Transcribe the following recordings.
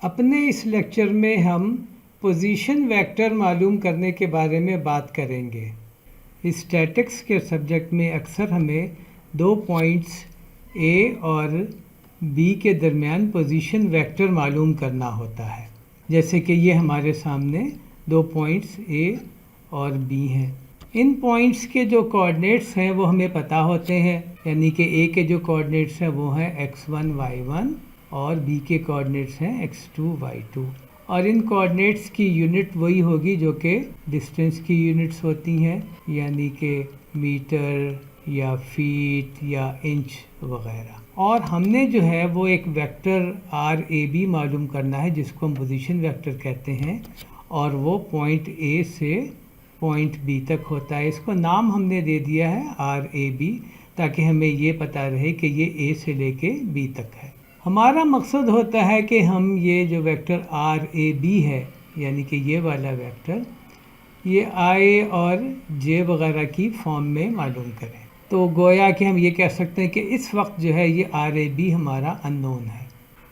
अपने इस लेक्चर में हम पोजीशन वेक्टर मालूम करने के बारे में बात करेंगे। स्टैटिक्स के सब्जेक्ट में अक्सर हमें दो पॉइंट्स ए और बी के दरमियान पोजीशन वेक्टर मालूम करना होता है। जैसे कि ये हमारे सामने दो पॉइंट्स ए और बी हैं। इन पॉइंट्स के जो कोऑर्डिनेट्स हैं वो हमें पता होते हैं, यानी कि ए के जो कोऑर्डिनेट्स हैं वो हैं x1 y1 और बी के कोऑर्डिनेट्स हैं x2 y2। और इन कोऑर्डिनेट्स की यूनिट वही होगी जो कि डिस्टेंस की यूनिट्स होती हैं, यानी कि मीटर या फीट या इंच वगैरह। और हमने जो है वो एक वेक्टर आर ए बी मालूम करना है जिसको हम पोजीशन वेक्टर कहते हैं, और वो पॉइंट ए से पॉइंट बी तक होता है। इसको नाम हमने दे दिया है आर ए बी, ताकि हमें ये पता रहे कि ये ए से लेके बी तक है। हमारा मकसद होता है कि हम ये जो वेक्टर आर ए बी है, यानी कि ये वाला वेक्टर, ये आई और जे वगैरह की फॉर्म में मालूम करें। तो गोया कि हम ये कह सकते हैं कि इस वक्त जो है ये आर ए बी हमारा अननोन है।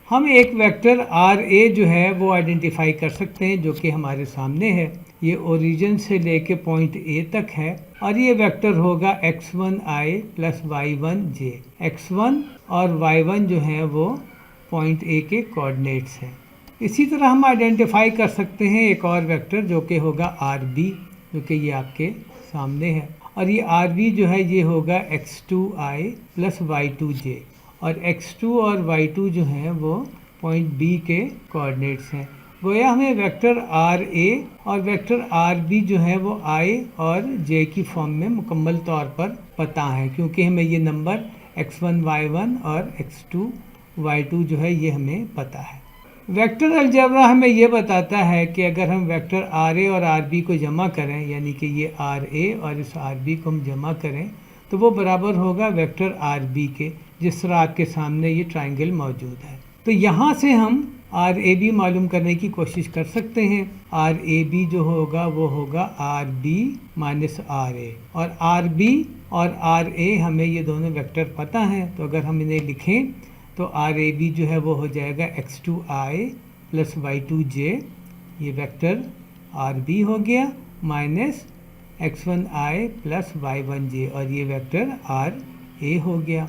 हम एक वेक्टर आर ए जो है वो आइडेंटिफाई कर सकते हैं जो कि हमारे सामने है। ये ओरिजिन से लेके पॉइंट ए तक है और ये वेक्टर होगा x1i प्लस y1j। x1 और y1 जो है वो पॉइंट ए के कोऑर्डिनेट्स हैं। इसी तरह हम आइडेंटिफाई कर सकते हैं एक और वेक्टर जो कि होगा आर बी, जो कि ये आपके सामने है। और ये आर बी जो है ये होगा x2i प्लस y2j, और x2 और y2 जो हैं वो पॉइंट बी के कोऑर्डिनेट्स हैं। गोया हमें वेक्टर आर ए और वेक्टर आर बी जो है वो आई और जे की फॉर्म में मुकम्मल तौर पर पता है, क्योंकि हमें ये नंबर x1 y1 और x2 y2 जो है ये हमें पता है। वेक्टर अलजेब्रा हमें ये बताता है कि अगर हम वेक्टर आर ए और आर बी को जमा करें, यानी कि ये आर ए और इस आर बी को हम जमा करें, तो वो बराबर होगा वेक्टर आर बी के, जिस तरह आपके सामने ये ट्रायंगल मौजूद है। तो यहाँ से हम आर ए बी मालूम करने की कोशिश कर सकते हैं। आर ए बी जो होगा वो होगा R B minus R A, और आर बी और आर ए हमें ये दोनों वेक्टर पता हैं। तो अगर हम इन्हें लिखें तो आर ए बी जो है वो हो जाएगा x2i प्लस y2j, ये वेक्टर आर बी हो गया, माइनस x1i प्लस y1j, और ये वेक्टर आर ए हो गया।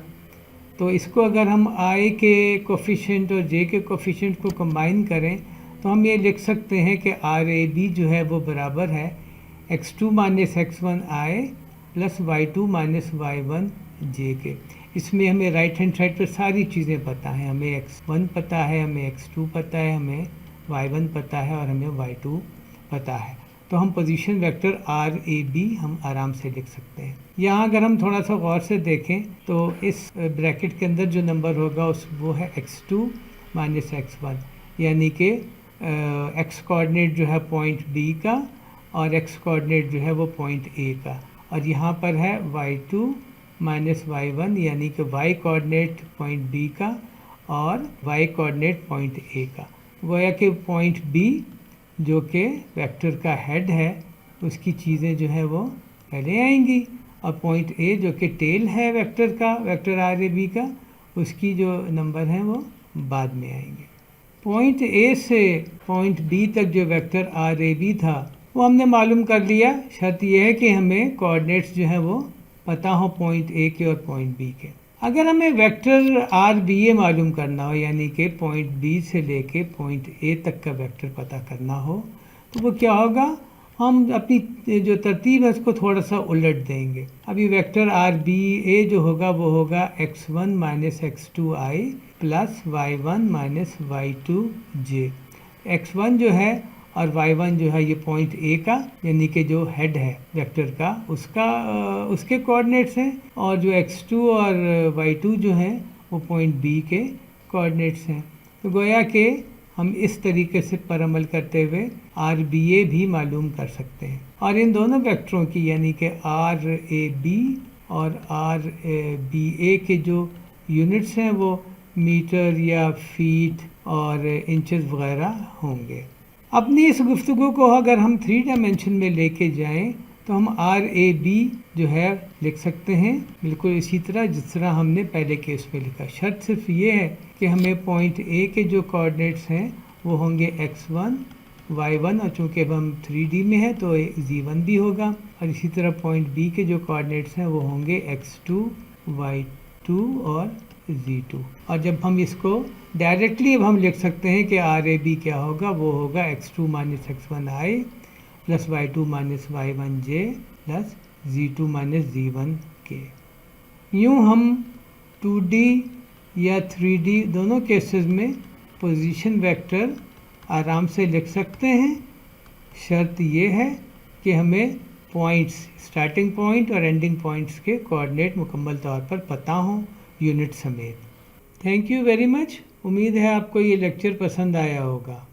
तो इसको अगर हम i के कोफिशिएंट और j के कोफिशिएंट को कंबाइन करें तो हम ये लिख सकते हैं कि आर ए बी जो है वो बराबर है x2 minus x1i plus y2 minus y1j के। इसमें हमें राइट हैंड साइड पर सारी चीज़ें पता हैं। हमें x1 पता है, हमें x2 पता है, हमें y1 पता है और हमें y2 पता है। तो हम position vector R A B हम आराम से लिख सकते हैं। यहाँ अगर हम थोड़ा सा गौर से देखें तो इस ब्रैकेट के अंदर जो नंबर होगा वो है x2 माइनस x1, यानी कि x कोऑर्डिनेट जो है पॉइंट बी का और x कोऑर्डिनेट जो है वो पॉइंट ए का, और यहाँ पर है y2 माइनस y1, यानी कि y कोऑर्डिनेट पॉइंट बी का और y कोऑर्डिनेट पॉइंट ए का। गोया कि पॉइंट बी जो कि वेक्टर का हेड है उसकी चीज़ें जो है वो पहले आएंगी, और पॉइंट ए जो कि टेल है वेक्टर का, वेक्टर आर ए बी का, उसकी जो नंबर हैं वो बाद में आएंगे। पॉइंट ए से पॉइंट बी तक जो वेक्टर आर ए बी था वो हमने मालूम कर लिया। शर्त यह है कि हमें कोऑर्डिनेट्स जो है वो पता हो पॉइंट ए के और पॉइंट बी के। अगर हमें वेक्टर आर बी ए मालूम करना हो, यानी कि पॉइंट बी से लेके पॉइंट ए तक का वेक्टर पता करना हो, तो वो क्या होगा, हम अपनी जो तरतीब है उसको थोड़ा सा उलट देंगे। अभी वेक्टर आर बी ए जो होगा वो होगा x1 minus x2i plus y1 minus y2j। x1 जो है और y1 जो है ये पॉइंट ए का, यानी कि जो हेड है वेक्टर का उसके कोऑर्डिनेट्स हैं, और जो x2 और y2 जो हैं वो पॉइंट बी के कोऑर्डिनेट्स हैं। तो गोया कि हम इस तरीके से पर अमल करते हुए आर बी ए भी मालूम कर सकते हैं। और इन दोनों वेक्टरों की, यानी कि आर ए बी और आर बी ए के जो यूनिट्स हैं वो मीटर या फीट और इंचेस वगैरह होंगे। अपनी इस गुफ्तगू को अगर हम 3 डायमेंशन में लेके जाएं तो हम आर ए बी जो है लिख सकते हैं बिल्कुल इसी तरह जिस तरह हमने पहले केस में लिखा। शर्त सिर्फ ये है कि हमें पॉइंट ए के जो कोऑर्डिनेट्स हैं वो होंगे x1, y1 और चूँकि अब हम 3D में है तो z1 भी होगा। और इसी तरह पॉइंट B के जो कोऑर्डिनेट्स हैं वो होंगे x2, y2 और z2। और जब हम इसको डायरेक्टली अब हम लिख सकते हैं कि RAB क्या होगा, वो होगा x2 minus x1i plus y2 minus y1j plus z2 minus z1k। यूँ हम 2D या 3D दोनों केसेस में पोजीशन वेक्टर आराम से लिख सकते हैं। शर्त ये है कि हमें पॉइंट्स, स्टार्टिंग पॉइंट और एंडिंग पॉइंट्स के कोऑर्डिनेट मुकम्मल तौर पर पता हों, यूनिट समेत। Thank you very much. उम्मीद है आपको ये लेक्चर पसंद आया होगा।